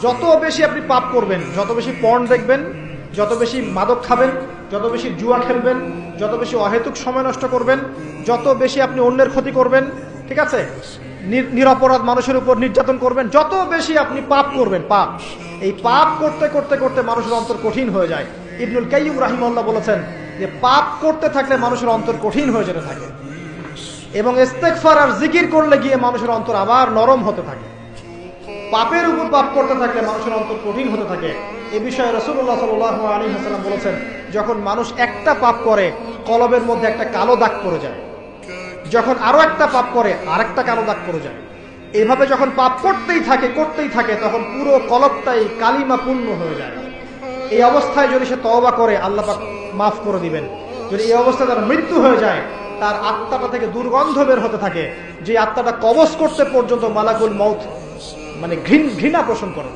যত বেশি আপনি পাপ করবেন, যত বেশি পর্ন দেখবেন, যত বেশি মাদক খাবেন, যত বেশি জুয়া খেলবেন, যত বেশি অহেতুক সময় নষ্ট করবেন, যত বেশি আপনি অন্যের ক্ষতি করবেন, ঠিক আছে, নিরপরাধ মানুষের উপর নির্যাতন করবেন, যত বেশি আপনি পাপ করবেন, পাপ, এই পাপ করতে করতে করতে মানুষের অন্তর কঠিন হয়ে যায়। ইবনুল কাইয়্যিম রাহিমাহুল্লাহ বলেছেন যে পাপ করতে থাকলে মানুষের অন্তর কঠিন হয়ে যেতে থাকে, এবং ইস্তেগফার আর জিকির করলে গিয়ে মানুষের অন্তর আবার নরম হতে থাকে। পাপের উপর পাপ করতে থাকলে মানুষের অন্তর কঠিন হতে থাকে। এ বিষয়ে রাসূলুল্লাহ সাল্লাল্লাহু আলাইহি ওয়াসাল্লাম বলেছেন, যখন মানুষ একটা পাপ করে কলবের মধ্যে একটা কালো দাগ পড়ে যায়, যখন আরো একটা পাপ করে আরেকটা কালো দাগ পড়ে যায়, এভাবে যখন পাপ করতেই থাকে তখন পুরো কলবটাই কালিমা পূর্ণ হয়ে যায়। এই অবস্থায় যদি সে তওবা করে আল্লাহ পাক মাফ করে দিবেন। যদি এই অবস্থায় তার মৃত্যু হয়ে যায়, তার আত্মাটা থেকে দুর্গন্ধ বের হতে থাকে, যে আত্মাটা কবজ করতে পর্যন্ত মালাকুল মউত মানে ঘৃণা পোষণ করে।